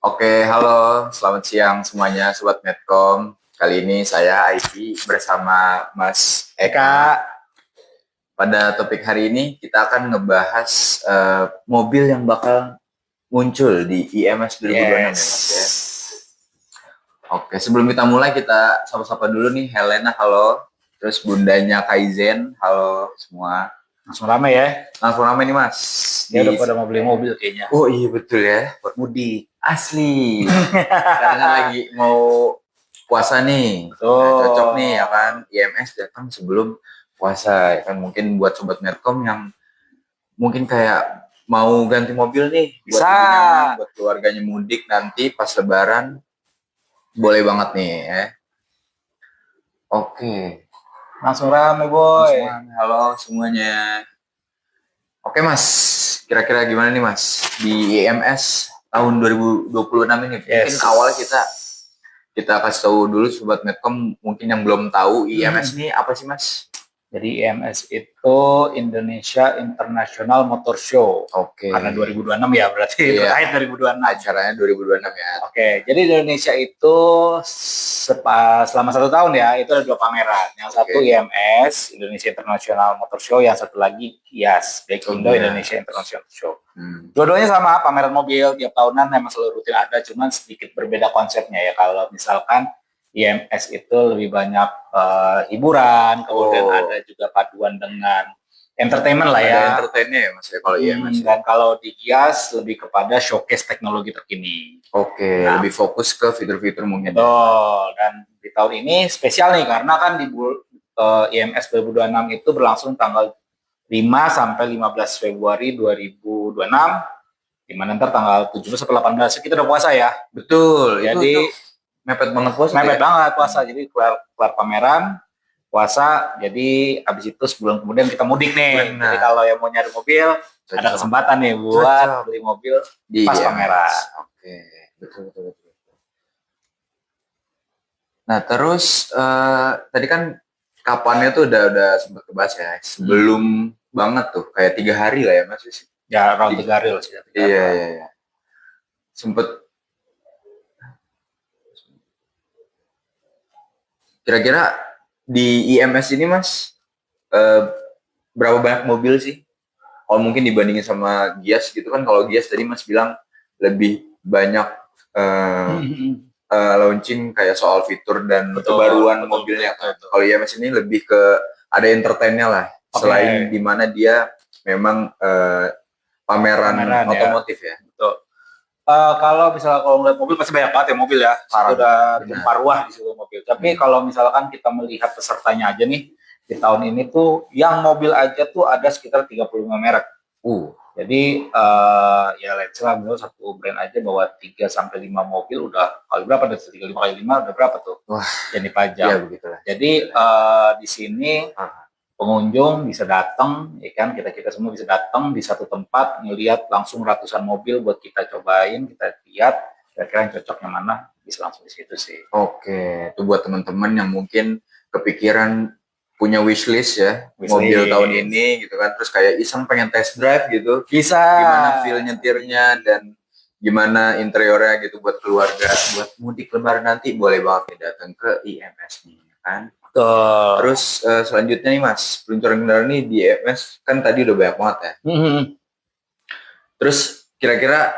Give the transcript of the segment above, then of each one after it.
Oke, halo, selamat siang semuanya, Sobat Medcom. Kali ini saya Aiki bersama Mas Eka. Pada topik hari ini kita akan ngebahas mobil yang bakal muncul di IMS 2026 ya, Mas ya. Oke, sebelum kita mulai kita sapa-sapa dulu nih, Helena, halo. Terus bundanya Kaizen, halo semua. Langsung rame ya. Langsung ramai nih, Mas. Dia udah pada mau beli mobil kayaknya. Oh iya betul ya, buat mudik. Asli. Karena lagi mau puasa nih. Nah, cocok nih ya kan, IMS datang sebelum puasa ya kan. Mungkin buat sobat Medcom yang mungkin kayak mau ganti mobil nih buat Bisa. lebih nyaman, buat keluarganya mudik nanti pas lebaran, boleh banget nih ya. Oke. Langsung rame boy. Halo semuanya. Oke Mas, kira-kira gimana nih Mas di IMS tahun 2026 ini? Mungkin awalnya kita kasih tahu dulu sobat Medcom mungkin yang belum tahu IMS ini apa sih Mas? Jadi IMS itu Indonesia International Motor Show. Oke. Karena 2026 ya berarti terkait 2026. Acaranya 2026 ya. Oke, jadi di Indonesia itu selama 1 tahun ya, itu ada 2 pameran. Yang satu IMS, Indonesia International Motor Show, yang satu lagi IAS, Indo Indonesia International Show. Dua-duanya sama, pameran mobil tiap tahunan memang selalu rutin ada, cuman sedikit berbeda konsepnya ya. Kalau misalkan IMS itu lebih banyak hiburan, kemudian ada juga paduan dengan entertainment lah ya. Ada entertainnya ya Mas ya kalau IMS. Dan kalau di IAS lebih kepada showcase teknologi terkini. Oke, lebih fokus ke fitur-fitur mungkin. Betul, dan di tahun ini spesial nih karena kan di IMS 2026 itu berlangsung tanggal 5 sampai 15 Februari 2026, di mana ntar tanggal 17 sampai 18 kita udah puasa ya. Betul. Jadi mepet banget puasa. Mepet banget puasa. Jadi kelar pameran puasa, jadi abis itu sebulan kemudian kita mudik nih. Jadi kalau yang mau nyari mobil ada kesempatan nih buat beli mobil di pas pameran. Oke, betul. Nah terus tadi kan kapannya tuh udah sempat kebahas ya, sebelum banget tuh kayak 3 hari lah ya Mas. Ya around 3 hari lah sih. Iya. Sempet kira-kira di IMS ini Mas berapa banyak mobil sih? Kalau mungkin dibandingin sama Gias gitu kan, kalau Gias tadi Mas bilang lebih banyak launching kayak soal fitur dan kebaruan mobilnya. Kalau IMS ini lebih ke ada entertainnya lah, selain di mana dia memang pameran otomotif ya. Betul. Kalau misalnya ngeliat mobil pasti banyak banget ya mobil ya. Sudah tumpah ruah di seluruh mobil. Tapi kalau misalkan kita melihat pesertanya aja nih, di tahun ini tuh yang mobil aja tuh ada sekitar 35 merek. Jadi ya let's say lah satu brand aja bawa 3 sampai 5 mobil udah kali berapa tuh? 35 kali 5 udah berapa tuh? Wah, yang dipajang. Ya, begitulah. Jadi di sini pengunjung bisa datang, ya kan, kita semua bisa datang di satu tempat ngelihat langsung ratusan mobil buat kita cobain, kita lihat kira-kira yang cocok yang mana, bisa langsung di situ sih. Oke, itu buat teman-teman yang mungkin kepikiran punya wishlist ya, mobil tahun ini gitu kan, terus kayak iseng pengen test drive gitu, bisa. Gimana feel nyetirnya dan gimana interiornya gitu buat keluarga, buat mudik lebaran nanti boleh banget datang ke IMS nih kan. Terus selanjutnya nih Mas, peluncuran kendaraan nih di IMS kan tadi udah banyak banget ya. Terus kira-kira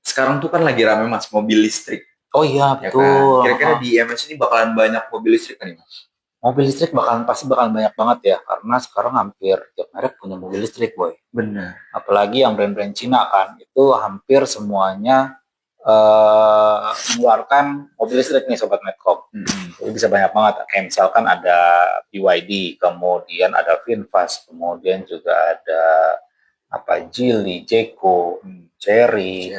sekarang tuh kan lagi rame Mas mobil listrik. Oh iya betul. Kan? Kira-kira di IMS ini bakalan banyak mobil listrik kan nih Mas? Mobil listrik pasti bakalan banyak banget ya, karena sekarang hampir tiap merek punya mobil listrik boy. Benar. Apalagi yang brand-brand Cina kan, itu hampir semuanya mengeluarkan mobil listrik nih sobat Medcom. Jadi bisa banyak banget. Kayak misalkan ada BYD, kemudian ada VinFast, kemudian juga ada Geely, Jeko, Chery,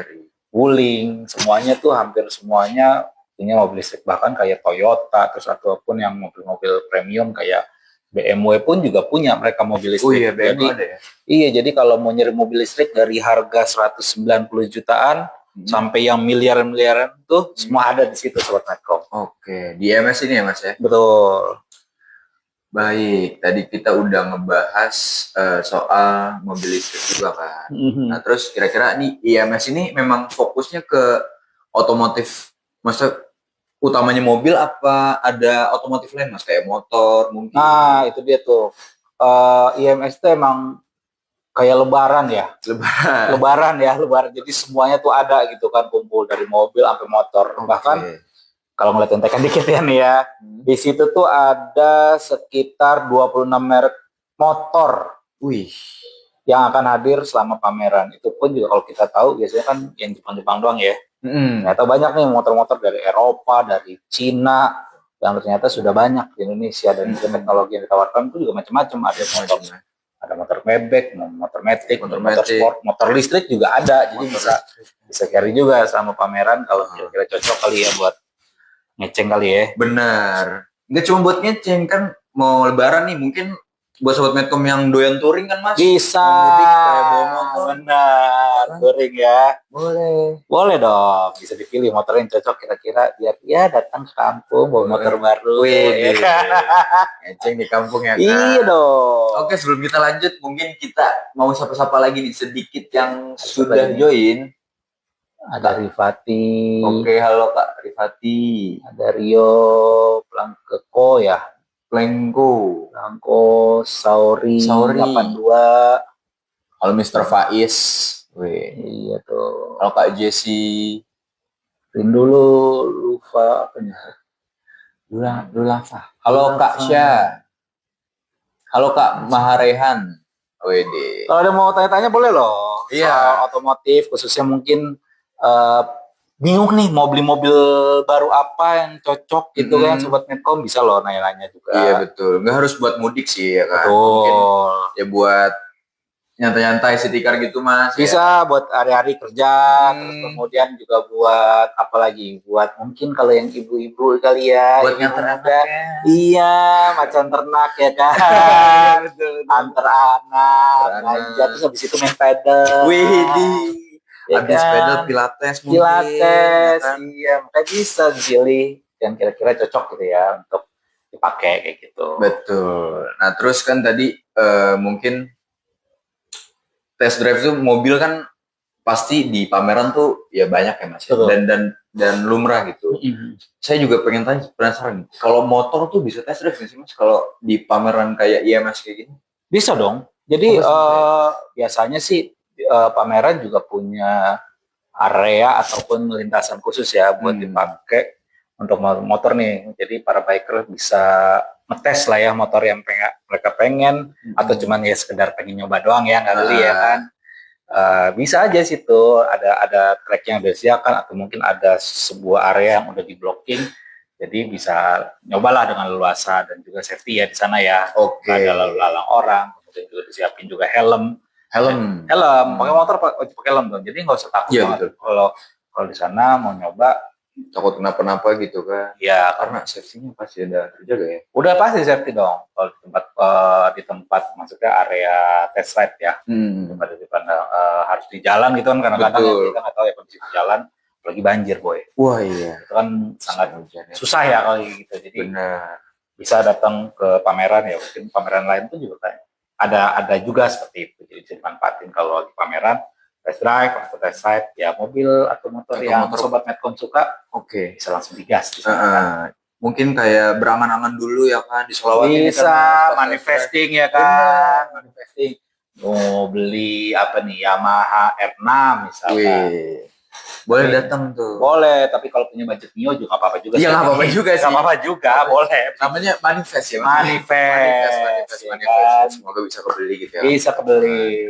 Wuling, semuanya tuh hampir semuanya punya mobil listrik, bahkan kayak Toyota, terus ataupun yang mobil-mobil premium kayak BMW pun juga punya mereka mobil listrik. Oh iya, BMW ada ya? Iya, jadi kalau mau nyari mobil listrik dari harga 190 jutaan sampai yang miliaran-miliaran tuh semua ada di situ sobat Medcom. Oke, di IMS ini ya Mas ya? Betul. Baik, tadi kita udah ngebahas soal mobil listrik juga kan. Nah terus kira-kira nih IMS ini memang fokusnya ke otomotif, maksudnya utamanya mobil apa ada otomotif lain mas kayak motor mungkin? Nah, itu dia tuh. IMS itu emang kayak lebaran ya. Lebaran. Jadi semuanya tuh ada gitu kan, kumpul dari mobil sampai motor. Bahkan kalau ngeliatin tekan dikit ya nih ya, di situ tuh ada sekitar 26 merek motor. Wih. Yang akan hadir selama pameran. Itu pun juga kalau kita tahu biasanya kan yang Jepang-Jepang doang ya. Ternyata banyak nih motor-motor dari Eropa, dari Cina, yang ternyata sudah banyak di Indonesia. Dan teknologi yang ditawarkan itu juga macam-macam. Ada motor bebek, motor metik, motor sport, motor listrik juga ada. Jadi bisa carry juga sama pameran kalau kira-kira cocok kali ya buat ngeceng kali ya. Benar. Nggak cuma buat ngeceng kan, mau lebaran nih mungkin buat sobat Medcom yang doyan touring kan mas? Bisa. Mudik kayak bawa motor. Benar, touring ya. Boleh dong. Bisa dipilih motor yang cocok kira-kira biar ya datang ke kampung bawa motor baru. Wih, ngeceng di kampung ya kan? Iya dong. Oke, sebelum kita lanjut mungkin kita mau sapa-sapa lagi nih sedikit yang sudah join. Ada Rifati. Oke, halo Kak Rifati. Ada Rio Plangkeko ya. Plengko, Sauri 82. Halo Mr. Faiz. Wih, iya tuh. Halo Kak Jesse. Dulu lupa apa nih? Dulafa. Halo Kak Syah. Halo Kak Maharehan. Wede. Kalau ada mau tanya-tanya boleh loh. Iya. Soal otomotif khususnya mungkin bingung nih mau beli mobil baru apa yang cocok gitu kan, sobat Medcom bisa loh nanya-nanya juga. Iya betul, nggak harus buat mudik sih ya kan. Betul. Mungkin ya buat nyantai-nyantai city car gitu mas. Bisa ya. Buat hari-hari kerja, terus kemudian juga buat apa lagi? Buat mungkin kalau yang ibu-ibu kali ya. Buat nganter anak. Iya, macan ternak ya kan. Betul. Antar anak, belanja terus habis itu main pedal. Wih, habis pedal pilates mungkin. Pilates, ya kan? Iya, makanya bisa dipilih yang kira-kira cocok gitu ya untuk dipakai kayak gitu. Betul. Nah terus kan tadi mungkin test drive tuh mobil kan pasti di pameran tuh ya banyak ya mas. Dan lumrah gitu. Saya juga pengen tanya, penasaran kalau motor tuh bisa test drive nggak sih mas kalau di pameran kayak IMS kayak gini? Bisa dong. Jadi biasanya sih pameran juga punya area ataupun lintasan khusus ya buat dipakai untuk motor nih. Jadi para biker bisa ngetes lah ya motor yang mereka pengen atau cuman ya sekedar pengen nyoba doang ya, nggak beli ya kan. Bisa aja situ ada track yang udah disediakan atau mungkin ada sebuah area yang udah di blocking. Jadi bisa nyobalah dengan leluasa dan juga safety ya di sana ya. Ada lalu lalang orang, kemudian juga disiapin juga helm. Pakai motor pakai helm dong. Jadi nggak usah takut banget. Kalau di sana mau nyoba takut kenapa-napa gitu kan? Ya karena safety-nya pasti ada terjaga ya. Udah pasti safety dong. Kalau di tempat maksudnya area test ride ya. Daripada harus di jalan gitu kan kadang-kadang ya, kita nggak tahu ya kondisi jalan lagi banjir boy. Wah iya. Itu kan sangat susah ya kalau gitu. Jadi bisa datang ke pameran ya. Mungkin pameran lain tuh juga kan ada juga seperti itu. Jadi bisa dimanfaatin kalau di pameran test drive atau test ride ya mobil atau motor yang sobat Medcom suka. Bisa langsung digas. Mungkin kayak berangan-angan dulu ya kan di Sulawesi. Bisa manifesting ya kan. Manifesting. Mau beli apa nih Yamaha R6 misalnya. Boleh datang tuh. Boleh, tapi kalau punya budget Mio juga apa-apa juga. Iya nggak apa-apa juga sih. Nggak apa-apa juga, boleh. Namanya manifest ya. Manifest. Semoga bisa kebeli gitu ya. Bisa kebeli.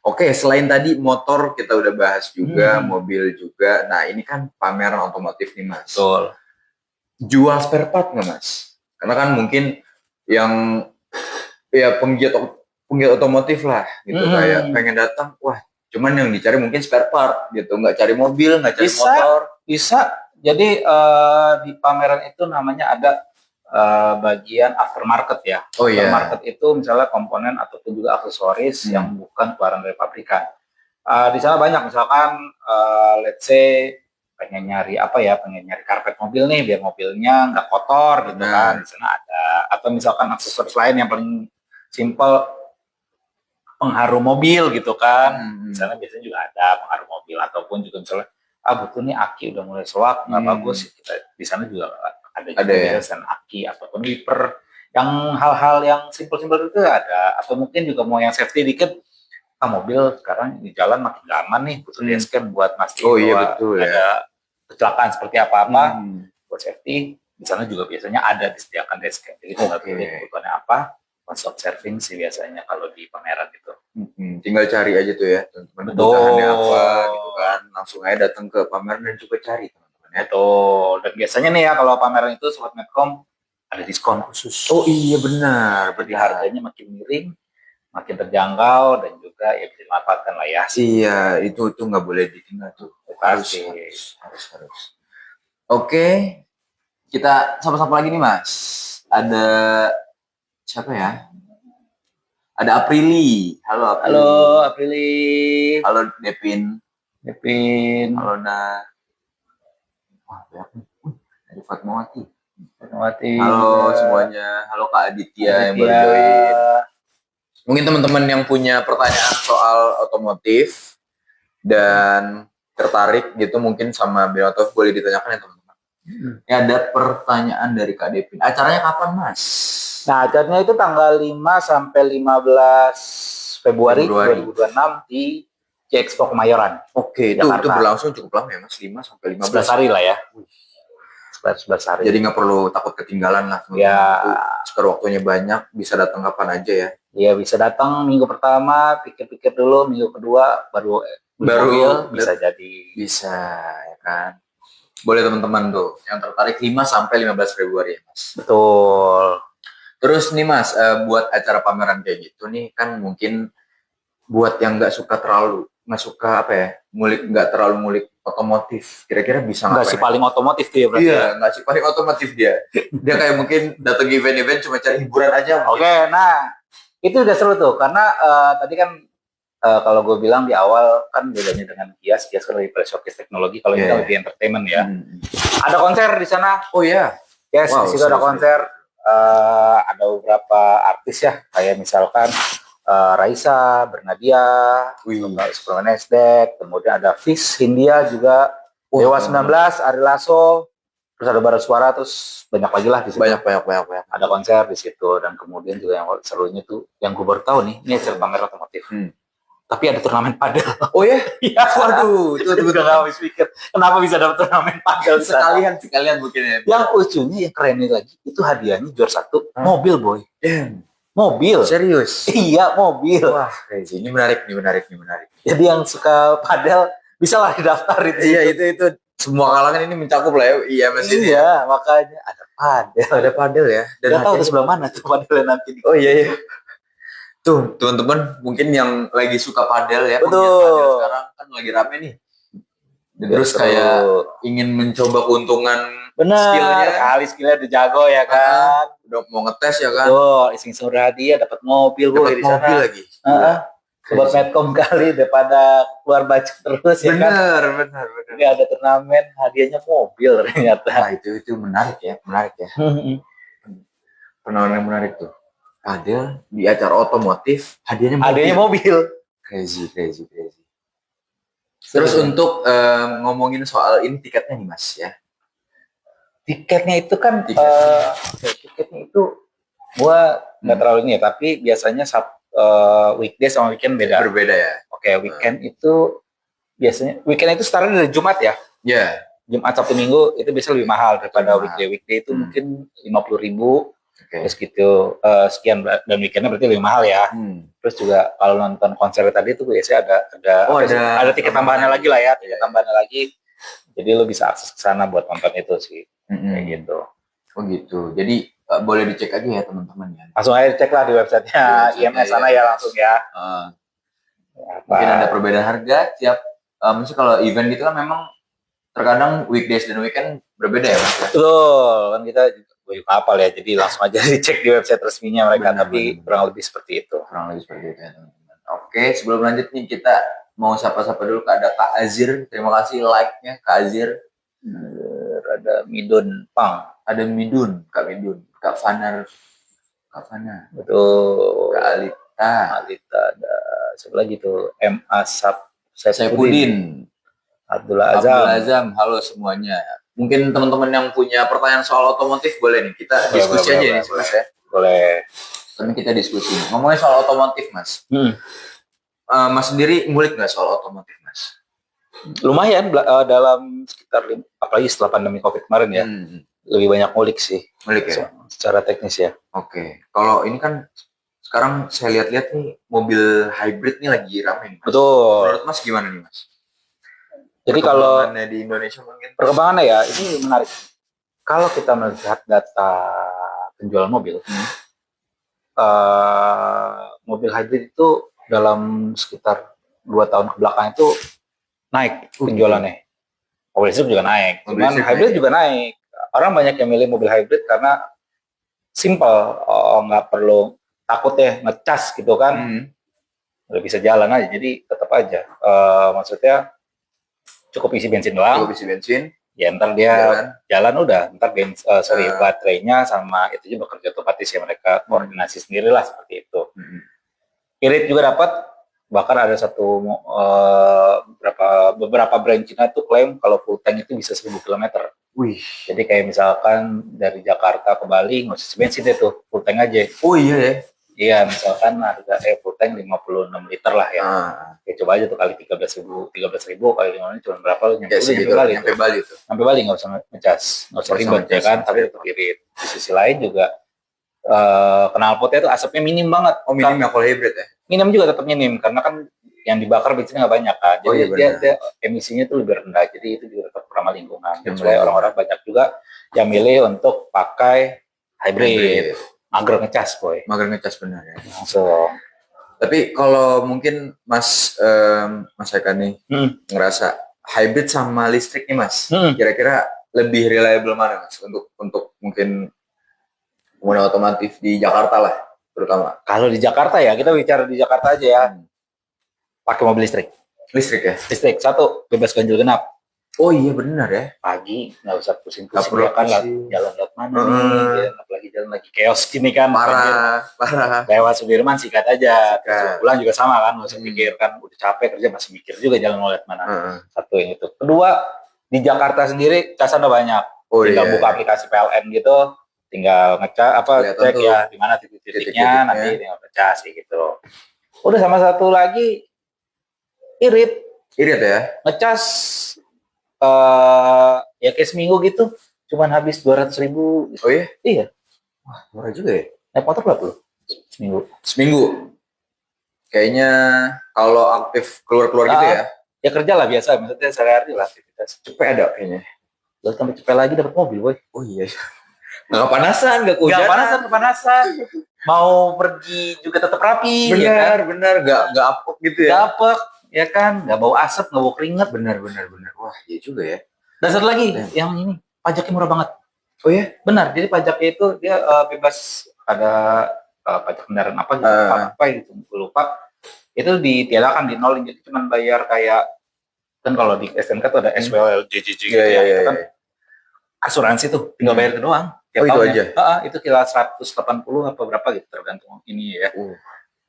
Oke, selain tadi motor kita udah bahas juga, mobil juga. Nah ini kan pameran otomotif nih mas. Betul. Jual spare part nggak mas? Karena kan mungkin yang ya penggiat otomotif lah gitu, kayak pengen datang, wah cuman yang dicari mungkin spare part gitu, nggak cari mobil, nggak cari motor. Bisa. Jadi di pameran itu namanya ada bagian aftermarket ya. Aftermarket itu misalnya komponen ataupun juga aksesoris yang bukan keluaran dari pabrikan. Di sana banyak, misalkan let's say pengen nyari karpet mobil nih biar mobilnya nggak kotor gitu kan, di sana ada. Atau misalkan aksesoris lain yang paling simple, pengharum mobil gitu kan, di sana biasanya juga ada pengharum mobil, ataupun juga misalnya butuh nih aki udah mulai soak nggak bagus, kita di sana juga ada juga ya? biasan aki ataupun wiper, yang hal-hal yang simpel-simpel itu ada. Atau mungkin juga mau yang safety dikit, mobil sekarang di jalan makin nggak aman nih, butuh dashcam buat mastiin Iya bahwa betul ya. ada kecelakaan seperti apa-apa. Buat safety di sana juga biasanya ada disediakan dashcam, jadi tinggal pilih kebutuhannya apa, one stop serving sih biasanya kalau di pameran gitu. Tinggal cari aja tuh ya teman-teman, kebutuhannya apa gitu kan, langsung aja datang ke pameran dan coba cari teman-teman ya. Dan biasanya nih ya kalau pameran itu Sobat Medcom ada diskon khusus. Oh iya benar, jadi harganya makin miring, makin terjangkau, dan juga ya bisa dimanfaatkan lah ya. Iya, itu nggak boleh ditinggal tuh. Pasti. Harus. Oke, kita sapa-sapa lagi nih Mas. Ada siapa ya? Ada Aprili. Halo Aprili. Halo Aprili. Halo Devin. Halo Na. Wah, banyak nih. Ada Fatmawati. Halo semuanya. Halo Kak Aditya yang baru join. Mungkin teman-teman yang punya pertanyaan soal otomotif dan tertarik gitu mungkin sama Binoto, boleh ditanyakan ya teman-teman. Ya, ada pertanyaan dari Kak Devin. Acaranya kapan Mas? Nah, acaranya itu tanggal 5 sampai 15 Februari 2026 di Expo Kemayoran. Oke, itu berlangsung cukup lama ya Mas, 5 sampai 15 hari lah ya. 11 hari. Jadi nggak perlu takut ketinggalan lah. Ya. Spare waktunya banyak, bisa datang kapan aja ya. Iya, bisa datang minggu pertama, pikir-pikir dulu, minggu kedua baru bisa jadi. Bisa ya kan. Boleh teman-teman tuh yang tertarik 5 sampai 15 Februari ya Mas. Betul. Terus nih Mas, buat acara pameran kayak gitu nih kan mungkin buat yang nggak suka apa ya, nggak terlalu ngulik otomotif, kira-kira bisa nggak sih paling otomotif tuh ya berarti? Iya, nggak sih paling otomotif dia. Dia kayak mungkin datang event-event cuma cari hiburan aja. Oke, nah itu udah seru tuh karena tadi kan kalau gue bilang di awal kan bedanya dengan Kias kan lebih showcase teknologi, kalau ini lebih entertainment ya. Ada konser di sana. Oh iya. Yes, di situ ada konser. Ada beberapa artis ya, kayak misalkan Raisa, Bernadia, Superman Nasdaq, kemudian ada Fish, Hindia juga, Dewa 19, Ari Lasso, terus ada Bara Suara, terus banyak lagi lah di situ. Banyak. Ada konser di situ, dan kemudian juga yang serunya tuh, yang gue baru tahu nih, ini acara pamer otomotif. Tapi ada turnamen padel. Oh ya? Iya. Waduh, itu juga gak habis pikir. Kenapa bisa dapat turnamen padel? Sekalian mungkin ya. Yang lucunya, yang kerennya lagi, itu hadiahnya juara 1 mobil, boy. Mobil. Serius? Iya, mobil. Wah, ini menarik. Jadi yang suka padel bisa lah daftar itu. Iya, itu semua kalangan ini mencakup lah ya. Iya, Mas. Iya, makanya ada padel ya. Dan tahu di sebelah mana tuh padelnya nanti. Oh iya. Tuh, teman-teman mungkin yang lagi suka padel ya. Betul. Padel sekarang kan lagi rame nih. Terus kayak ingin mencoba keuntungan. Benar. Skillnya udah jago ya kan. Udah mau ngetes ya kan. Iseng-iseng hadiah dapat mobil. Dapat mobil lagi. Sobat Medcom kali daripada keluar budget terus ya kan. Benar. Ini ada turnamen, hadiahnya mobil ternyata. Nah, itu menarik ya. Penawaran yang menarik tuh. Ada di acara otomotif, hadiahnya mobil. Crazy. Terus untuk ngomongin soal ini tiketnya nih Mas ya. Tiketnya itu kan tiketnya itu gua nggak terlalu ini ya, tapi biasanya weekday sama weekend berbeda ya. Oke, weekend itu biasanya itu startnya dari Jumat ya. Iya. Jumat, Sabtu, Minggu itu bisa lebih mahal daripada weekday. Weekday itu mungkin 50.000. Terus gitu sekian, dan weekendnya berarti lebih mahal ya. Terus juga kalau nonton konser tadi itu biasanya ada tiket tambahannya lagi lah ya, tambahannya lagi. Jadi lo bisa akses ke sana buat nonton itu sih. Kayak gitu. Oh gitu. Jadi boleh dicek aja ya teman-teman ya. Langsung aja cek lah di websitenya IMS sana ya langsung ya. Mungkin ada perbedaan harga tiap. Maksudnya kalau event gitu kan memang terkadang weekdays dan weekend berbeda ya Mas. Betul, kan kita gue juga hafal ya, jadi langsung aja dicek di website resminya mereka. Tapi kurang lebih seperti itu ya teman-teman. Oke, sebelum lanjut nih kita mau sapa-sapa dulu. Ada Kak Azir, terima kasih like-nya Kak Azir. Ada Midun Pang, ada Kak Midun, Kak Fana, betul, Kak Alita, ada siapa lagi tuh, Saifuddin. Abdullah Azam. Abdul Azam, halo semuanya. Mungkin teman-teman yang punya pertanyaan soal otomotif boleh nih kita diskusi aja nih Mas ya. Boleh. Tapi kita diskusi. Ngomongin soal otomotif Mas. Mas sendiri ngulik nggak soal otomotif Mas? Lumayan dalam sekitar apalagi setelah pandemi Covid kemarin ya. Lebih banyak ngulik sih. Ngulik ya? Secara teknis ya. Oke. Kalau ini kan sekarang saya lihat-lihat nih mobil hybrid nih lagi ramai nih Mas. Betul. Menurut Mas gimana nih Mas? Jadi kalau di Indonesia mungkin perkembangannya ya ini menarik. Kalau kita melihat data penjualan mobil, mobil hybrid itu dalam sekitar 2 tahun kebelakang itu naik penjualannya. Mobil listrik juga naik, cuman hybrid juga naik. Orang banyak yang milih mobil hybrid karena simple, nggak perlu takut ya ngecas gitu kan, udah bisa jalan aja. Jadi tetap aja, maksudnya cukup isi bensin doang. Cukup isi bensin. Ya ntar dia jalan udah, ntar baterainya sama itu juga bekerja otomatis ya, mereka koordinasi sendirilah seperti itu. Irit juga dapat, bahkan ada beberapa brand Cina tuh klaim kalau full tank itu bisa 1000 km. Wih. Jadi kayak misalkan dari Jakarta ke Bali nggak usah bensin deh tuh, full tank aja. Oh iya ya. Iya, misalkan harga full tank 56 liter lah ya. Ya coba aja tuh kali 13.000 kali 5 cuma berapa lu nyampe Bali. Sampai Bali nggak usah ngecas, nggak usah ribet ya kan, tapi tetap irit. Di sisi lain juga knalpotnya tuh asapnya minim banget. Oh minim ya kalau hybrid ya? Minim juga, tetap minim karena kan yang dibakar bensinnya nggak banyak kan. Jadi dia emisinya tuh lebih rendah. Jadi itu juga tetap ramah lingkungan. Dan mulai orang-orang banyak juga yang milih untuk pakai hybrid. Mager ngecas boy. Mager ngecas benar ya. Langsung. Tapi kalau mungkin Mas Eka nih ngerasa hybrid sama listrik nih Mas, kira-kira lebih reliable mana Mas untuk mungkin pengguna otomotif di Jakarta lah terutama. Kalau di Jakarta ya, kita bicara di Jakarta aja ya. Pakai mobil listrik. Listrik ya? Listrik. 1, bebas ganjil genap. Oh iya benar ya. Pagi nggak usah pusing-pusing ya kan, jalan lewat mana nih, apalagi jalan lagi chaos gini kan. Parah. Lewat Sudirman sikat aja. Pulang juga sama kan, nggak usah mikir kan, udah capek kerja masih mikir juga jalan lewat mana. Satu yang itu. Kedua, di Jakarta sendiri casan udah banyak. Tinggal buka aplikasi PLN gitu, tinggal cek ya di mana titik-titiknya, nanti tinggal ngecas gitu. Udah, sama satu lagi irit ya, ngecas ya kayak seminggu gitu cuman habis 200.000. Oh iya? Iya. Wah murah juga ya. Naik motor berapa lu seminggu? Kayaknya kalau aktif keluar gitu ya kerja lah biasa, maksudnya sehari-hari lah aktivitas. Cepet ada kayaknya. Lalu tambah cepet lagi dapat mobil boy. Oh iya. Nggak panasan, nggak kepanasan. Mau pergi juga tetap rapi. Benar. Nggak apok gitu ya. Nggak apok, ya kan. Nggak bau asap, nggak bau keringat. Benar. Wah iya juga ya. Dan satu lagi, yang ini pajaknya murah banget. Oh ya? Benar. Jadi pajaknya itu dia bebas, ada pajak kendaraan apa gitu, gue lupa. Itu ditiadakan, di nol. Jadi cuma bayar kayak kan kalau di SNK tuh ada SWL, JJJ gitu ya. Itu kan asuransi tuh, tinggal bayar itu doang. Itu aja? Itu kira 180 apa berapa gitu, tergantung ini ya.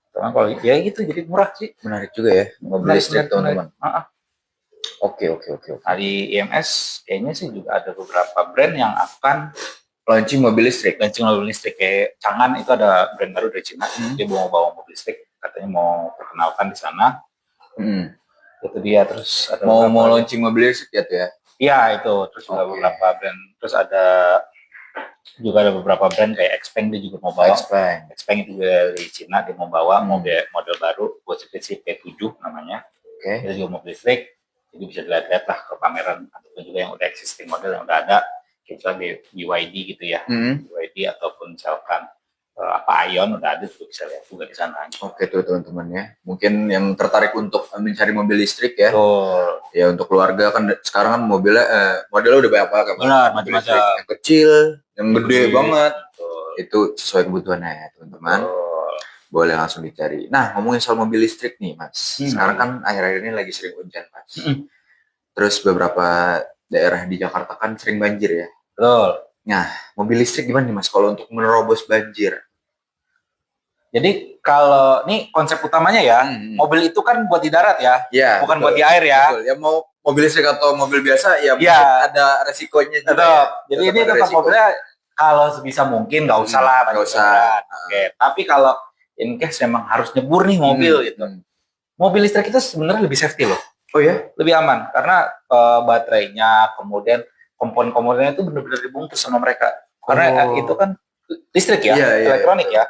Cuman kalau ya gitu, jadi murah sih. Menarik juga ya, mobil listrik teman-teman. Oke. Nah, di IMS kayaknya sih juga ada beberapa brand yang akan launching mobil listrik. Kayak Changan itu ada brand baru dari Cina. Dia mau bawa mobil listrik, katanya mau perkenalkan di sana. Itu dia. Terus ada mau launching mobil listrik ya tuh ya? Iya itu. Terus ada beberapa brand. Terus ada beberapa brand kayak Xpeng, dia juga mau bawa. Xpeng itu dari Cina, dia mau bawa model baru, buat seperti P7 namanya. Itu juga mobil listrik. Jadi bisa dilihat-lihat lah ke pameran, ataupun juga yang udah existing model yang udah ada, kayak BYD gitu ya, BYD ataupun misalkan Ion udah ada, juga bisa lihat juga di sana. Oke tuh teman-teman ya, mungkin yang tertarik untuk mencari mobil listrik ya, ya untuk keluarga kan sekarang kan modelnya udah banyak banget. Benar, macam-macam. Yang kecil, yang gede banget, itu sesuai kebutuhannya ya teman-teman. Boleh langsung dicari. Nah, ngomongin soal mobil listrik nih, Mas. Sekarang kan akhir-akhir ini lagi sering hujan, Mas. Terus beberapa daerah di Jakarta kan sering banjir ya. Betul. Nah, mobil listrik gimana nih, Mas, kalau untuk menerobos banjir? Jadi kalau ini konsep utamanya ya, mobil itu kan buat di darat ya, bukan buat di air ya. Betul. Ya mobil listrik atau mobil biasa ya Iya. mungkin ada resikonya juga. Tetap. Jadi Tetap ini ada tetap resiko. mobilnya kalau sebisa mungkin nggak usah lah. Nggak usah. Oke. Tapi kalau in case memang harus nyebur nih mobil gitu. Mobil listrik itu sebenarnya lebih safety loh. Oh ya? Lebih aman karena baterainya, kemudian komponen-komponennya itu benar-benar dibungkus sama mereka. Karena itu kan listrik ya, elektronik ya.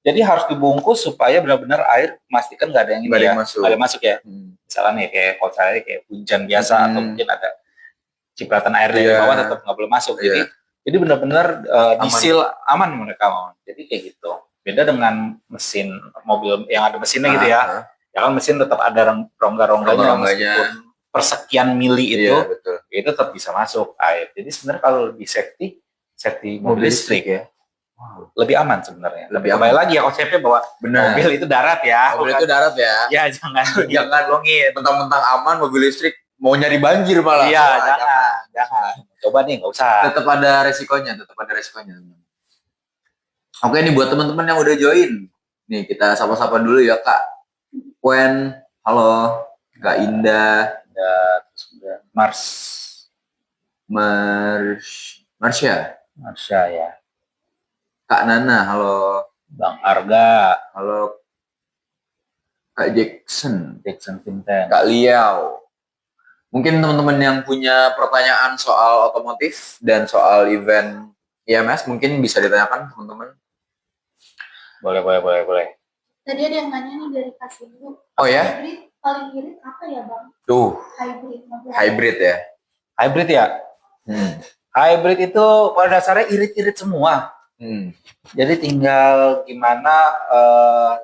Jadi harus dibungkus supaya benar-benar air memastikan nggak ada yang ini ya, nggak ada masuk ya. Misalnya nih kayak kalau saya kayak hujan biasa atau mungkin ada cipratan air dari bawah tetap nggak boleh masuk. Jadi benar-benar disil aman mereka mau. Jadi kayak gitu. Beda dengan mesin mobil yang ada mesinnya gitu ya. Ya kan mesin tetap ada rongga-rongganya meskipun persekian mili itu tetap bisa masuk air. Jadi sebenarnya kalau lebih safety mobil listrik ya. Lebih aman sebenarnya. Lebih aman lagi ya konsepnya bahwa mobil itu darat ya. Mobil itu darat ya. Ya jangan longin. Mentang-mentang aman mobil listrik mau nyari banjir malah. Iya, jangan. Coba nih nggak usah. Tetap ada resikonya. Oke nih buat teman-teman yang udah join. Nih kita sapa-sapa dulu ya Kak Wen, halo. Kak Indah, Marsha ya. Kak Nana, halo. Bang Arga, halo. Kak Jackson Pinten, Kak Liao. Mungkin teman-teman yang punya pertanyaan soal otomotif dan soal event IMS mungkin bisa ditanyakan teman-teman. Boleh. Tadi ada yang nanya nih dari Kasibu. Oh ya? Hybrid paling irit apa ya Bang? Hybrid ya? Hybrid ya? Hybrid itu pada dasarnya irit-irit semua. Jadi tinggal gimana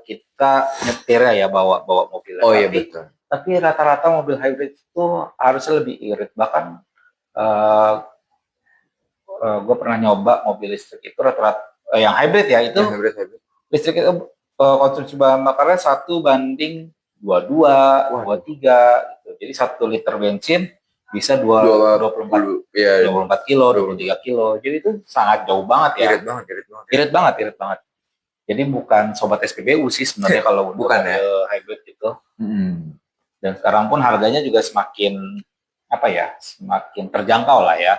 kita nyetir ya bawa mobil. Oh iya betul. Tapi rata-rata mobil hybrid itu harusnya lebih irit. Bahkan gue pernah nyoba mobil listrik itu rata-rata yang hybrid ya itu. Hybrid. Listrik itu konsumsi bahan bakarnya 1:22, 23 gitu. Jadi 1 liter bensin bisa 24 kilo, 23 kilo. Jadi itu sangat jauh banget ya. Irit banget. Jadi bukan sobat SPBU sih sebenarnya kalau bukan ya hybrid itu. Dan sekarang pun harganya juga semakin terjangkau lah ya.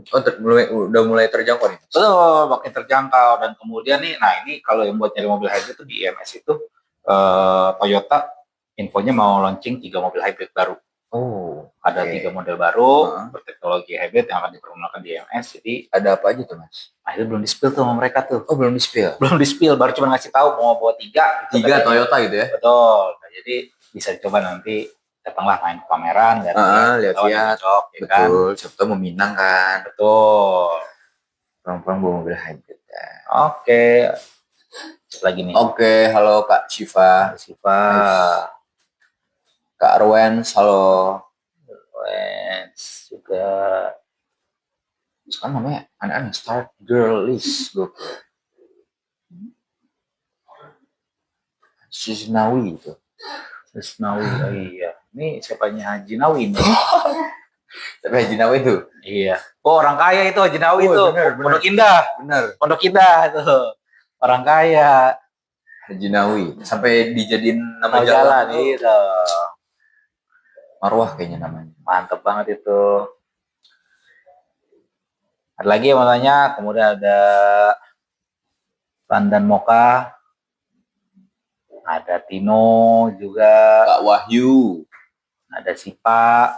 Udah mulai terjangkau nih. Betul, makin terjangkau. Dan kemudian nih, nah ini kalau yang buat nyari mobil hybrid itu di IMS itu Toyota infonya mau launching 3 mobil hybrid baru. Ada 3 model baru berteknologi hybrid yang akan dipergunakan di IMS. Jadi ada apa aja tuh Mas? Akhirnya belum di-spill tuh sama mereka tuh. Belum di-spill, baru cuma ngasih tahu mau bawa 3 Toyota gitu ya. Betul. Nah, jadi bisa dicoba nanti. Datanglah main ke pameran dan lihat-lihat ya kan? Betul, siapa meminang kan. Betul. Perempuan bawa mobil hybrid ya. Oke. Lagi nih. Oke, halo Kak Syifa. Kak Arwens, halo. Arwens juga. Sekarang namanya aneh-aneh, Start Girl List. Sisnawi itu. Sisnawi, oh iya. Ini siapanya Haji Nawi nih. Tapi Haji Nawi itu? Iya. Oh orang kaya itu Haji Nawi itu. Pondok Indah. Bener. Pondok Indah itu. Orang kaya. Haji Nawi. Sampai dijadiin nama jalan itu. Marwah kayaknya namanya. Mantep banget itu. Ada lagi yang mau tanya. Kemudian ada Randan Moka. Ada Tino juga. Kak Wahyu. Ada Sipa.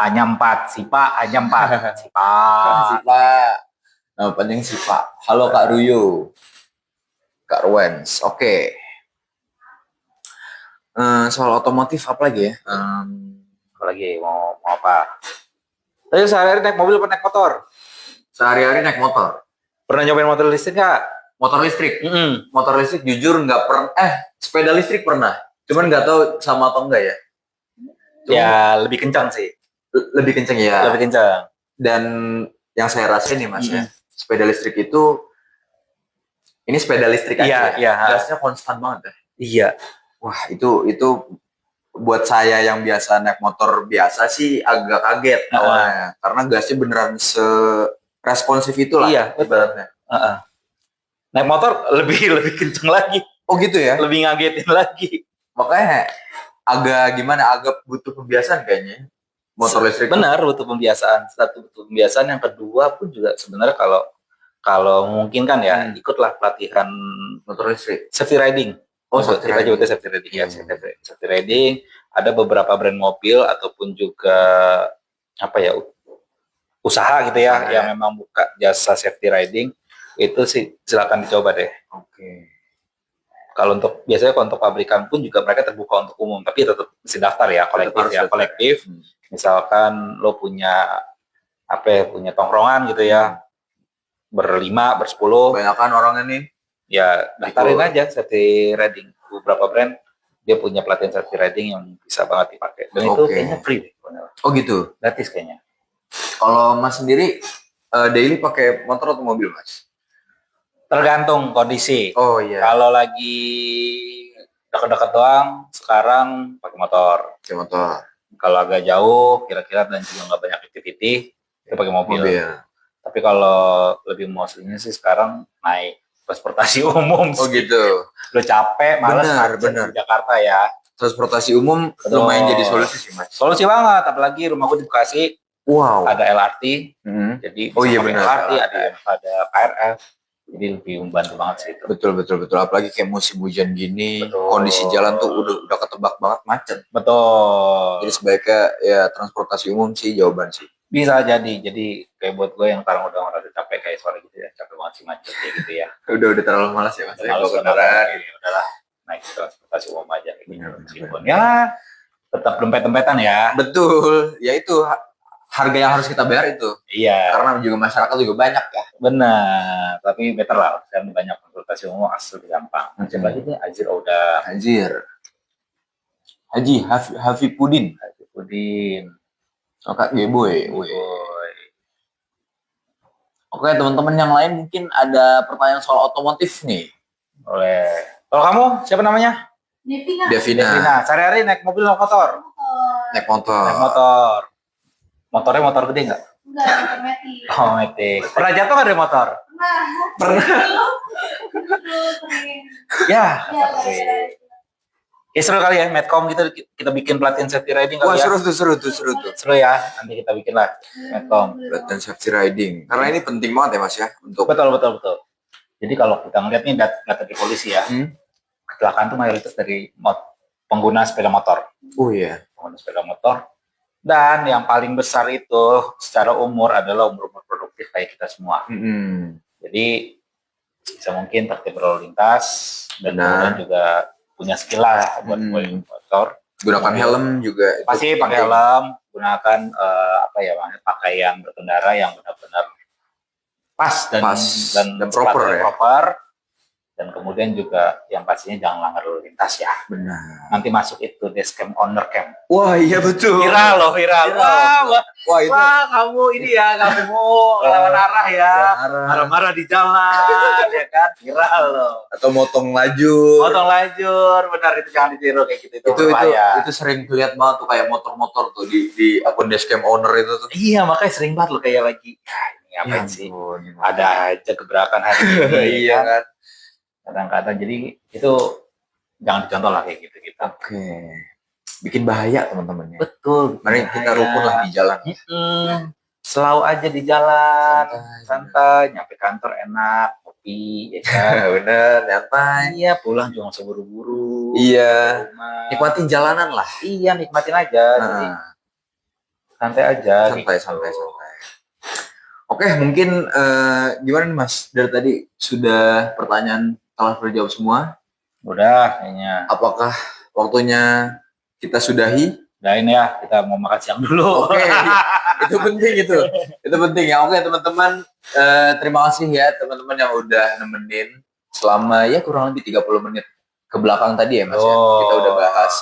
Hanya 4. Sipa. Nama penting Sipa. Halo Kak Ruyo. Kak Rwens. Oke. Soal otomotif apa lagi ya? Apa lagi? Mau apa? Tadi sehari-hari naik mobil apa naik motor? Sehari-hari naik motor. Pernah nyobain motor listrik nggak? Motor listrik? Motor listrik jujur nggak pernah. Sepeda listrik pernah. Cuman nggak tahu sama atau enggak ya. Ya lebih kencang sih. Lebih kencang ya. Lebih kencang. Dan yang saya rasain nih Mas ya, sepeda listrik itu, ini sepeda listrik aja. Iya. Gasnya konstan banget ya. Iya. Wah itu buat saya yang biasa naik motor biasa sih agak kaget awalnya. Karena gasnya beneran responsif itulah. Iya, ibaratnya. Naik motor lebih kenceng lagi. Oh gitu ya? Lebih ngagetin lagi. Makanya agak gimana? Agak butuh pembiasaan kayaknya. Motor listrik. Benar, butuh pembiasaan. Satu, butuh pembiasaan. Yang kedua pun juga sebenarnya kalau mungkin kan ya, ikutlah pelatihan Motor listrik. safety riding. Oh, safety kita riding. juga safety riding ya, safety riding. Ada beberapa brand mobil ataupun juga apa ya, usaha gitu ya, yang memang buka jasa safety riding, itu sih silakan dicoba deh. Oke. Kalau biasanya untuk pabrikan pun juga mereka terbuka untuk umum, tapi tetap mesti daftar ya, kolektif ya, kolektif. Misalkan lo punya punya tongkrongan gitu ya, berlima, bersepuluh. Kebanyakan orangnya nih. Ya daftarin aja safety riding. Beberapa brand dia punya pelatihan safety riding yang bisa banget dipakai. Dan itu kayaknya free deh. Oh gitu. Gratis kayaknya. Kalau Mas sendiri daily pakai motor atau mobil, Mas? Tergantung kondisi. Oh iya. Kalau lagi dekat-dekat doang, sekarang pakai motor. Pakai motor. Kalau agak jauh, kira-kira dan juga nggak banyak activity, kita pakai mobil. Tapi kalau lebih mostly-nya sih sekarang naik transportasi umum. Oh gitu. Lo capek, males macet di Jakarta ya. Transportasi umum lumayan jadi solusi sih, Mas. Solusi banget, apalagi rumah gue di Bekasi. Wow. Ada LRT, jadi bisa pakai LRT, ada KRL. Jadi lebih membantu banget sih itu. Betul. Apalagi kayak musim hujan gini, kondisi jalan tuh udah ketebak banget macet. Betul. Jadi sebaiknya ya transportasi umum sih jawaban sih. Bisa jadi kayak buat gue yang sekarang udah merasa capek kayak suara gitu ya, capek banget sih macet kayak gitu ya. udah terlalu malas ya, Mas. Malas kendaraan. Udahlah naik transportasi umum aja kayak gitu. Meskipun ya tetap dempet-dempetan ya. Betul. Ya itu harga yang harus kita bayar itu. Iya. Karena juga masyarakat juga banyak ya. Benar. Tapi better lah. Sekarang banyak transportasi umum asal gampang. Coba aja deh Azir udah. Haji Hafipudin. Kakak Geboy. Oke, teman-teman yang lain mungkin ada pertanyaan soal otomotif nih. Boleh. Kalau kamu siapa namanya? Devina. Sehari-hari naik mobil atau motor? Naik motor. Motornya motor gede nggak? Enggak, motor metik. Oh, metik. Pernah jatuh nggak dari motor? Pernah. Ya. Ya seru kali ya, Medcom gitu kita bikin pelatihan safety riding kali. Wah, ya. Seru tuh. Seru ya, nanti kita bikin lah Medcom. Pelatihan safety riding. Karena ini penting banget ya, Mas ya, untuk. Betul. Jadi kalau kita ngeliat nih data di polisi ya, kecelakaan tuh mayoritas dari pengguna sepeda motor. Oh iya. Pengguna sepeda motor. Dan yang paling besar itu secara umur adalah umur produktif kayak kita semua. Jadi bisa mungkin tertib berlalu lintas dan kemudian juga punya skill lah buat motor. Gunakan helm juga. Pasti pakai helm, gunakan pakaian berkendara yang benar-benar pas dan proper. Dan kemudian juga yang pastinya jangan langgar lalu lintas ya. Benar. Nanti masuk itu dashcam owner cam. Wah iya betul. Viral. Wah kamu ini ya, kamu lawan arah ya. Marah-marah di jalan ya kan. Viral loh. Atau motong lajur. Benar itu jangan ditiru kayak gitu. Itu sering lihat banget tuh kayak motor-motor tuh di akun dashcam owner itu tuh. Iya makanya sering banget lo kayak lagi. Ngapain sih? Ada aja gebrakan hari ini. Iya kan. Kadang-kadang jadi itu jangan dicontoh lah kayak gitu. Oke. Bikin bahaya teman-temannya. Betul. Mari kita rukun lah di jalan. Selalu aja di jalan, santai, nyampe kantor enak, kopi, ya kan. Bener, nyantai. Iya, pulang jangan seburu-buru. Iya. Nikmatin jalanan lah. Iya, nikmatin aja. Jadi santai aja. Santai. Oke, mungkin gimana nih Mas? Dari tadi sudah pertanyaan telah terjawab semua. Udah kayaknya. Apakah waktunya kita sudahi? Udahin ya, kita mau makan siang dulu. Oke, itu penting itu. Itu penting ya. Oke teman-teman, terima kasih ya teman-teman yang udah nemenin selama ya kurang lebih 30 menit ke belakang tadi ya Mas ya. Kita udah bahas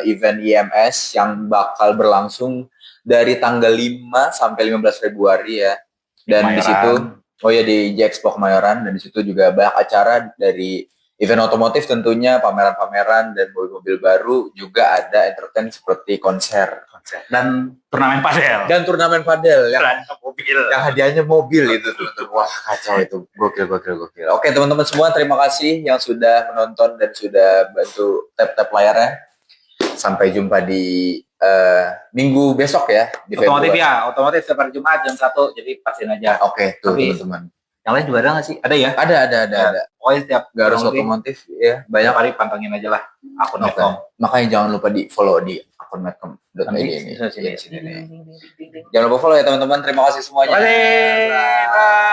event IMS yang bakal berlangsung dari tanggal 5 sampai 15 Februari ya. Dan di situ di Jexpo Kemayoran, dan di situ juga banyak acara dari event otomotif tentunya, pameran-pameran dan mobil-mobil baru, juga ada entertain seperti konser dan turnamen padel yang hadiahnya mobil itu teman-teman. Wah kacau itu, gokil. Oke teman-teman semua, terima kasih yang sudah menonton dan sudah bantu tap layarnya. Sampai jumpa di minggu besok ya di Otomotif Februari. ya, otomotif setiap hari Jumat jam 1, jadi pastiin aja. Oke, tuh Tapi- teman-teman. Yang lain juga ada nggak sih? Ada ya? Ada. Pokoknya setiap Gak harus otomotif ya, banyak banyak. hari pantengin aja lah akun Oke. Medcom. Makanya jangan lupa di follow di akun medcom.id Nanti ini. sini. Iya, sini nih. Jangan lupa follow ya teman-teman. Terima kasih semuanya. Terima kasih. Bye.